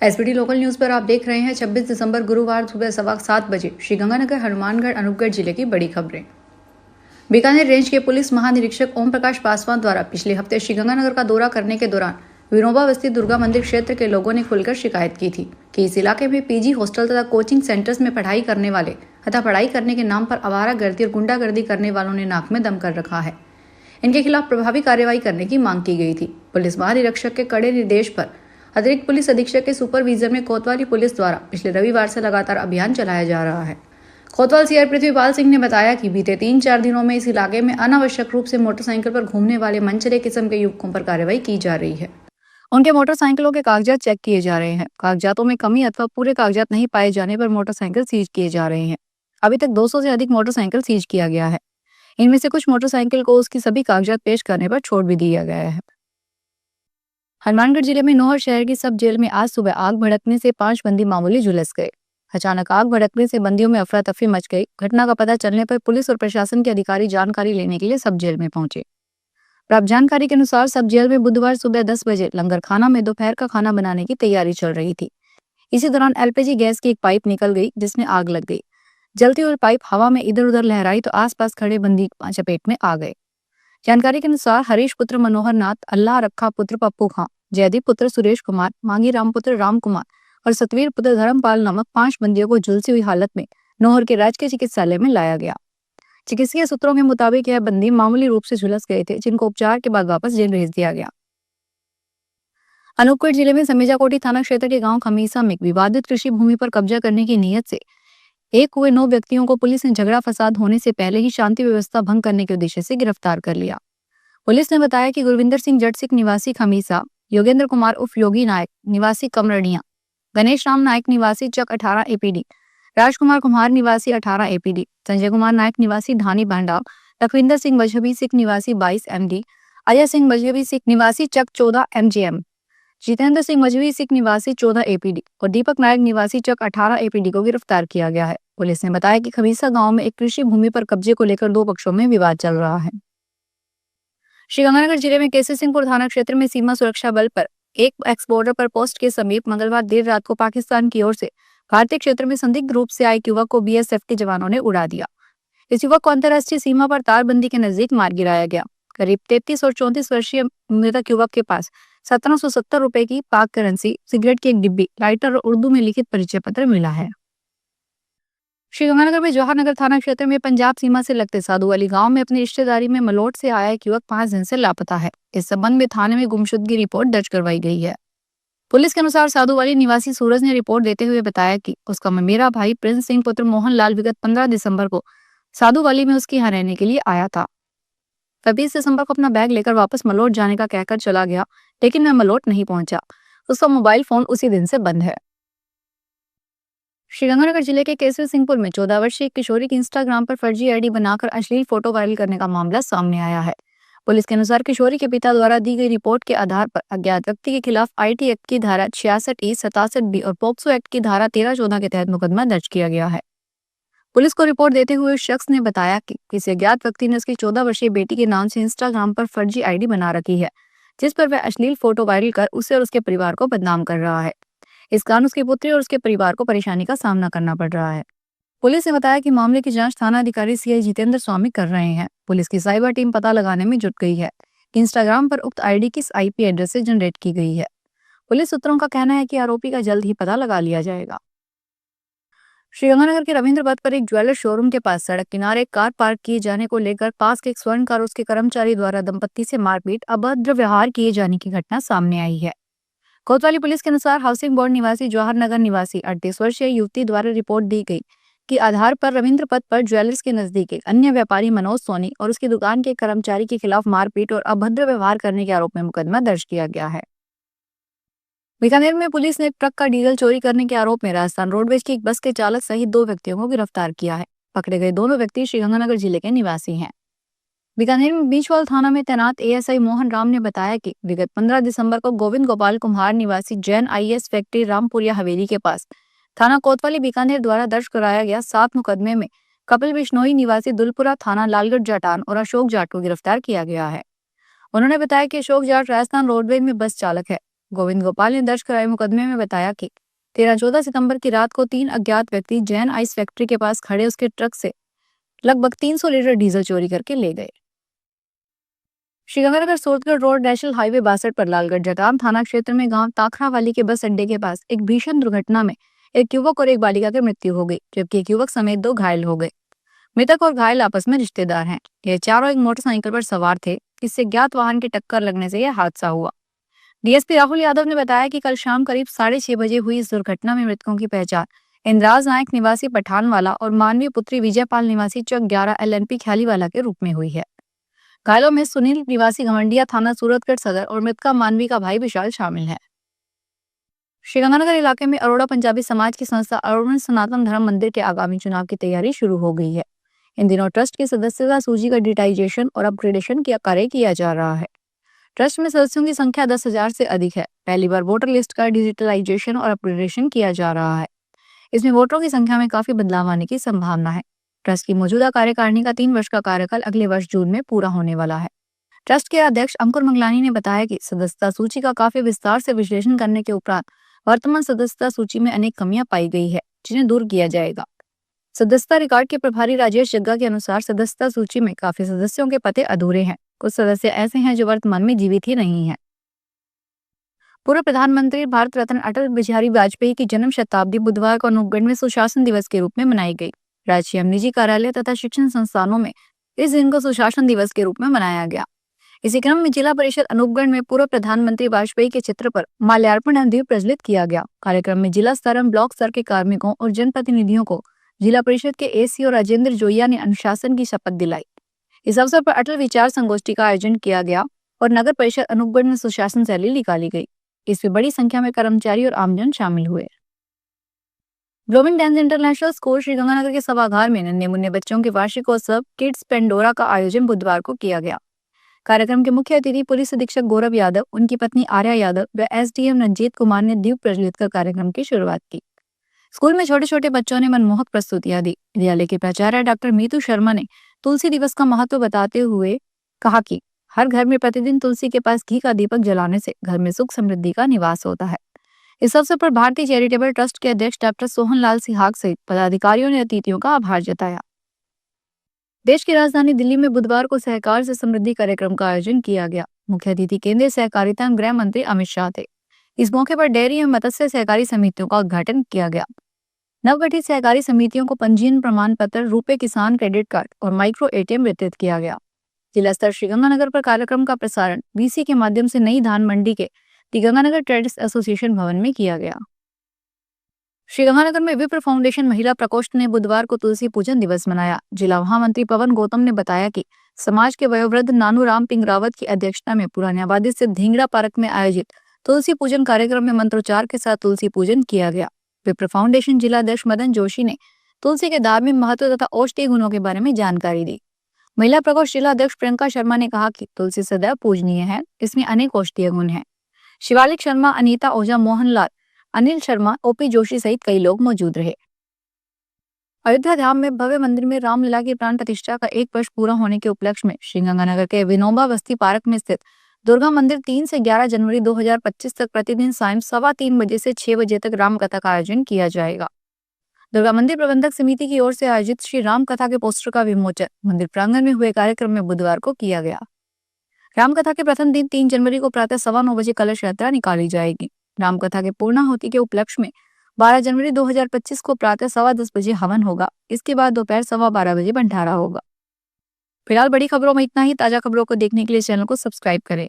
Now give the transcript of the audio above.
SBT local news पर आप देख रहे हैं 26 दिसंबर गुरुवार सुबह 7:15 बजे श्रीगंगानगर हनुमानगढ़ अनूपगढ़ जिले की बड़ी खबरें। बीकानेर रेंज के पुलिस महानिरीक्षक ओम प्रकाश पासवान द्वारा पिछले हफ्ते श्रीगंगानगर का दौरा करने के दौरान विनोबा बस्ती दुर्गा मंदिर क्षेत्र के लोगों ने खुलकर शिकायत की थी कि इस इलाके में पीजी हॉस्टल तथा कोचिंग सेंटर्स में पढ़ाई करने वाले तथा पढ़ाई करने के नाम पर आवारागर्दी और गुंडागर्दी करने वालों ने नाक में दम कर रखा है। इनके खिलाफ प्रभावी कार्रवाई करने की मांग की गई थी। पुलिस महानिरीक्षक के कड़े निर्देश पर अतिरिक्त पुलिस अधीक्षक के सुपरविजन में कोतवाली पुलिस द्वारा पिछले रविवार से लगातार अभियान चलाया जा रहा है। कोतवाल सीआई पृथ्वीपाल सिंह ने बताया कि बीते 3-4 दिनों में इस इलाके में अनावश्यक रूप से मोटरसाइकिल पर घूमने वाले मनचले किस्म के युवकों पर कार्रवाई की जा रही है। उनके मोटरसाइकिलों के कागजात चेक किए जा रहे हैं। कागजातों में कमी अथवा पूरे कागजात नहीं पाए जाने पर मोटरसाइकिल सीज किए जा रहे हैं। अभी तक 200 से अधिक मोटरसाइकिल सीज किया गया है। इनमें से कुछ मोटरसाइकिल को उसकी सभी कागजात पेश करने पर छोड़ भी दिया गया है। हनुमानगढ़ जिले में नौहर शहर की सब जेल में आज सुबह आग भड़कने से 5 बंदी मामूली झुलस गए। अचानक आग भड़कने से बंदियों में अफरा तफरी मच गई। घटना का पता चलने पर पुलिस और प्रशासन के अधिकारी जानकारी लेने के लिए सब जेल में पहुंचे। प्राप्त जानकारी के अनुसार सब जेल में बुधवार सुबह 10 बजे लंगर खाना में दोपहर का खाना बनाने की तैयारी चल रही थी। इसी दौरान एलपीजी गैस की एक पाइप निकल गई जिसमें आग लग गई। जलती हुई पाइप हवा में इधर उधर लहराई तो आसपास खड़े बंदी चपेट में आ गए। जानकारी के अनुसार हरीश पुत्र मनोहर नाथ, अल्लाह रखा पुत्र पप्पू खां, जयदीप पुत्र सुरेश कुमार, मांगी राम पुत्र राम कुमार और सतवीर पुत्र धर्मपाल नामक 5 बंदियों को झुलसी हुई हालत में नौहर के राजकीय चिकित्सालय में लाया गया। चिकित्सकीय सूत्रों के मुताबिक यह बंदी मामूली रूप से झुलस गए थे, जिनको उपचार के बाद वापस जेल भेज दिया गया। अनूपगढ़ जिले में समेजाकोटी थाना क्षेत्र के गांव खमीसा में विवादित कृषि भूमि पर कब्जा करने की नीयत से एक हुए 9 व्यक्तियों को पुलिस ने झगड़ा फसाद होने से पहले ही शांति व्यवस्था भंग करने के उद्देश्य से गिरफ्तार कर लिया। पुलिस ने बताया कि गुरविंदर सिंह जटसिक निवासी खमीसा, योगेंद्र कुमार उर्फ योगी नायक निवासी कमरनिया, गणेश राम नायक निवासी चक 18 एपीडी, राजकुमार कुमार निवासी 18 एपीडी, संजय कुमार नायक निवासी धानी भांडाव, लखविंदर सिंह मजहबी सिख निवासी 22 एमडी, अजय सिंह मजहबी सिख निवासी चक 14 एमजीएम, जितेंद्र सिंह मजहबी सिख निवासी 14 एपीडी और दीपक नायक निवासी चक 18 एपीडी को गिरफ्तार किया गया है। पुलिस ने बताया कि खमीसा गांव में एक कृषि भूमि पर कब्जे को लेकर 2 पक्षों में विवाद चल रहा है। श्रीगंगानगर जिले में केसी सिंहपुर थाना क्षेत्र में सीमा सुरक्षा बल पर एक एक्स बॉर्डर पर पोस्ट के समीप मंगलवार देर रात को पाकिस्तान की ओर से भारतीय क्षेत्र में संदिग्ध रूप से आए एक युवक को बीएसएफ के जवानों ने उड़ा दिया। इस युवक को अंतर्राष्ट्रीय सीमा पर तारबंदी के नजदीक मार गिराया गया। करीब 33 और 34 वर्षीय मृतक युवक के पास 1770 रुपए की पाक करेंसी, सिगरेट की एक डिब्बी, लाइटर और उर्दू में लिखित परिचय पत्र मिला है। श्रीगंगानगर में जवाहरनगर थाना क्षेत्र में पंजाब सीमा से लगते साधुवाली गांव में अपनी रिश्तेदारी में मलोट से आया एक युवक 5 दिन से लापता है। इस संबंध में थाने में गुमशुदगी रिपोर्ट दर्ज करवाई गई है। पुलिस के अनुसार साधुवाली निवासी सूरज ने रिपोर्ट देते हुए बताया कि उसका मेरा भाई प्रिंस सिंह पुत्र मोहन लाल विगत 15 दिसंबर को साधुवाली में उसके यहाँ रहने के लिए आया था। 20 दिसंबर को अपना बैग लेकर वापस मलोट जाने का कहकर चला गया, लेकिन वह मलोट नहीं पहुंचा। उसका मोबाइल फोन उसी दिन से बंद है। श्रीगंगानगर जिले के केसरी सिंहपुर में 14 वर्षीय किशोरी की इंस्टाग्राम पर फर्जी आईडी बनाकर अश्लील फोटो वायरल करने का मामला सामने आया है। पुलिस के अनुसार किशोरी के पिता द्वारा दी गई रिपोर्ट के आधार पर अज्ञात व्यक्ति के खिलाफ आईटी एक्ट की धारा 66E, 67B और पॉक्सो एक्ट की धारा 13-14 के तहत मुकदमा दर्ज किया गया है। पुलिस को रिपोर्ट देते हुए उस शख्स ने बताया कि किसी अज्ञात व्यक्ति ने उसकी 14 वर्षीय बेटी के नाम से इंस्टाग्राम पर फर्जी आईडी बना रखी है, जिस पर वह अश्लील फोटो वायरल कर उसे और उसके परिवार को बदनाम कर रहा है। इस कारण उसकी पुत्री और उसके परिवार को परेशानी का सामना करना पड़ रहा है। पुलिस ने बताया कि मामले की जांच थाना अधिकारी सीआई जितेंद्र स्वामी कर रहे हैं। पुलिस की साइबर टीम पता लगाने में जुट गई है कि इंस्टाग्राम पर उक्त आईडी किस आईपी एड्रेस से जनरेट की गई है। पुलिस सूत्रों का कहना है कि आरोपी का जल्द ही पता लगा लिया जाएगा। श्रीगंगानगर के रविंद्र पथ पर एक ज्वेलर शोरूम के पास सड़क किनारे कार पार्क किए जाने को लेकर पास के एक स्वर्णकार और उसके कर्मचारी द्वारा दंपत्ति से मारपीट, अभद्र व्यवहार किए जाने की घटना सामने आई है। कोतवाली पुलिस के अनुसार हाउसिंग बोर्ड निवासी जवाहरनगर निवासी 38 वर्षीय युवती द्वारा रिपोर्ट दी गई कि आधार पर रविंद्र पथ पर ज्वेलर्स के नजदीक एक अन्य व्यापारी मनोज सोनी और उसकी दुकान के कर्मचारी के खिलाफ मारपीट और अभद्र व्यवहार करने के आरोप में मुकदमा दर्ज किया गया है। बीकानेर में पुलिस ने एक ट्रक का डीजल चोरी करने के आरोप में राजस्थान रोडवेज की एक बस के चालक सहित 2 व्यक्तियों को गिरफ्तार किया है। पकड़े गए दोनों व्यक्ति श्रीगंगानगर जिले के निवासी हैं। बीकानेर में बीचवाल थाना में तैनात एएसआई मोहन राम ने बताया कि विगत 15 दिसंबर को गोविंद गोपाल कुम्हार निवासी जैन आईएएस फैक्ट्री रामपुरिया हवेली के पास थाना कोतवाली बीकानेर द्वारा दर्ज कराया गया 7 मुकदमे में कपिल बिश्नोई निवासी दुलपुरा थाना लालगढ़ जाटान और अशोक जाट को गिरफ्तार किया गया है। उन्होंने बताया कि अशोक जाट राजस्थान रोडवेज में बस चालक है। गोविंद गोपाल ने दर्ज कराए मुकदमे में बताया कि 13-14 सितंबर की रात को 3 अज्ञात व्यक्ति जैन आइस फैक्ट्री के पास खड़े उसके ट्रक से लगभग 300 लीटर डीजल चोरी करके ले गए। Sriganganagar Suratgarh road national highway 62 पर लालगढ़ जटाम थाना क्षेत्र में गांव ताखरावाली के बस अड्डे के पास एक भीषण दुर्घटना में एक युवक और एक बालिका की मृत्यु हो गई, जबकि एक युवक समेत 2 घायल हो गए। मृतक और घायल आपस में रिश्तेदार हैं। ये चारों एक मोटरसाइकिल पर सवार थे, जिससे ज्ञात वाहन की टक्कर लगने से यह हादसा हुआ। डीएसपी राहुल यादव ने बताया कि कल शाम करीब 6:30 बजे हुई इस दुर्घटना में मृतकों की पहचान इंद्राज नायक निवासी पठानवाला और मानवीय पुत्री विजयपाल निवासी चौक 11 एलएनपी ख्यालीवाला के रूप में हुई है। घायलों में सुनील निवासी घमंडिया थाना सूरतगढ़ सदर और मृतका मानवी का भाई विशाल शामिल है। श्रीगंगानगर इलाके में अरोड़ा पंजाबी समाज की संस्था अरुण सनातन धर्म मंदिर के आगामी चुनाव की तैयारी शुरू हो गई है। इन दिनों ट्रस्ट की सदस्यता सूची का डिजिटाइजेशन और अपग्रेडेशन का कार्य किया जा रहा है। ट्रस्ट में सदस्यों की संख्या 10,000 से अधिक है। पहली बार वोटर लिस्ट का डिजिटलाइजेशन और अपग्रेडेशन किया जा रहा है। इसमें वोटरों की संख्या में काफी बदलाव आने की संभावना है। ट्रस्ट की मौजूदा कार्यकारिणी का 3 वर्ष का कार्यकाल अगले वर्ष जून में पूरा होने वाला है। ट्रस्ट के अध्यक्ष अंकुर मंगलानी ने बताया कि सदस्यता सूची का काफी विस्तार से विश्लेषण करने के उपरांत वर्तमान सदस्यता सूची में अनेक कमियां पाई गई है, जिन्हें दूर किया जाएगा। सदस्यता रिकॉर्ड के प्रभारी राजेश जग्गा के अनुसार सदस्यता सूची में काफी सदस्यों के पते अधूरे हैं। कुछ सदस्य ऐसे हैं जो वर्तमान में जीवित ही नहीं है। पूर्व प्रधानमंत्री भारत रत्न अटल बिहारी वाजपेयी की जन्म शताब्दी बुधवार को अनूपगढ़ में सुशासन दिवस के रूप में मनाई गई। राज्य एवं निजी कार्यालय तथा शिक्षण संस्थानों में इस दिन को सुशासन दिवस के रूप में मनाया गया। इसी क्रम में जिला परिषद अनूपगढ़ में पूर्व प्रधानमंत्री वाजपेयी के चित्र पर माल्यार्पण एवं दीप प्रज्वलित किया गया। कार्यक्रम में जिला स्तर एवं ब्लॉक स्तर के कार्मिकों और जनप्रतिनिधियों को जिला परिषद के एसीओ राजेंद्र जोइया ने अनुशासन की शपथ दिलाई। इस अवसर पर अटल विचार संगोष्ठी का आयोजन किया गया और नगर परिषद अनूपगढ़ में सुशासन रैली निकाली गई। इसमें बड़ी संख्या में कर्मचारी और आमजन शामिल हुए। Blooming dance international school Sriganganagar के सभागार में नन्हे मुन्ने बच्चों के वार्षिकोत्सव किड्स पेंडोरा का आयोजन बुधवार को किया गया। कार्यक्रम के मुख्य अतिथि पुलिस अधीक्षक गौरव यादव, उनकी पत्नी आर्या यादव व एसडीएम रंजीत कुमार ने दीप प्रज्वलित कर कार्यक्रम की शुरुआत की। स्कूल में छोटे छोटे बच्चों ने मनमोहक प्रस्तुतियां दी। विद्यालय के प्राचार्य डॉक्टर मीतू शर्मा ने तुलसी दिवस का महत्व बताते हुए कहा कि हर घर में प्रतिदिन तुलसी के पास घी का दीपक जलाने से घर में सुख समृद्धि का निवास होता है। इस अवसर पर भारतीय चैरिटेबल ट्रस्ट के अध्यक्ष डॉक्टर सोहन लाल सिहाग सहित पदाधिकारियों ने अतिथियों का आभार जताया। देश की राजधानी दिल्ली में बुधवार को सहकार से समृद्धि कार्यक्रम का आयोजन किया गया। मुख्य अतिथि केंद्रीय सहकारिता एवं गृह मंत्री अमित शाह थे। इस मौके पर डेयरी एवं मत्स्य सहकारी समितियों का उद्घाटन किया गया। नवगठित सहकारी समितियों को पंजीयन प्रमाण पत्र, रुपे किसान क्रेडिट कार्ड और माइक्रो एटीएम वितरित किया गया। जिला स्तर श्रीगंगानगर पर कार्यक्रम का प्रसारण वीसी के माध्यम से नई धान मंडी के गंगानगर ट्रेडर्स एसोसिएशन भवन में किया गया। श्रीगंगानगर में विप्र फाउंडेशन महिला प्रकोष्ठ ने बुधवार को तुलसी पूजन दिवस मनाया। जिला महामंत्री पवन गौतम ने बताया कि समाज के वयोवृद्ध नानू राम पिंगरावत की अध्यक्षता में पुरानी आबादी स्थित ढींगरा पार्क में आयोजित तुलसी पूजन कार्यक्रम में मंत्रोच्चार के साथ तुलसी पूजन किया गया। विप्र फाउंडेशन जिला अध्यक्ष मदन जोशी ने तुलसी के धार्मिक महत्व तथा औषधीय गुणों के बारे में जानकारी दी। महिला प्रकोष्ठ जिला अध्यक्ष प्रियंका शर्मा ने कहा कि तुलसी सदैव पूजनीय है, इसमें अनेक औषधीय गुण हैं। शिवालिक शर्मा, अनीता ओझा, मोहनलाल, अनिल शर्मा, ओपी जोशी सहित कई लोग मौजूद रहे। अयोध्या धाम में भव्य मंदिर में रामलला की प्राण प्रतिष्ठा का 1 वर्ष पूरा होने के उपलक्ष्य में श्रीगंगानगर के विनोबा बस्ती पार्क में स्थित दुर्गा मंदिर 3 से 11 जनवरी 2025 तक प्रतिदिन सायं 3:15 बजे से 6 बजे तक राम कथा का आयोजन किया जाएगा। दुर्गा मंदिर प्रबंधक समिति की ओर से आयोजित श्री राम कथा के पोस्टर का विमोचन मंदिर प्रांगण में हुए कार्यक्रम में बुधवार को किया गया। रामकथा के प्रथम दिन 3 जनवरी को प्रातः 9:15 बजे कलश यात्रा निकाली जाएगी। रामकथा के पूर्णाहुति के उपलक्ष्य में 12 जनवरी 2025 को प्रातः 10:15 बजे हवन होगा। इसके बाद दोपहर 12:15 बजे भंडारा होगा। फिलहाल बड़ी खबरों में इतना ही। ताजा खबरों को देखने के लिए चैनल को सब्सक्राइब करें।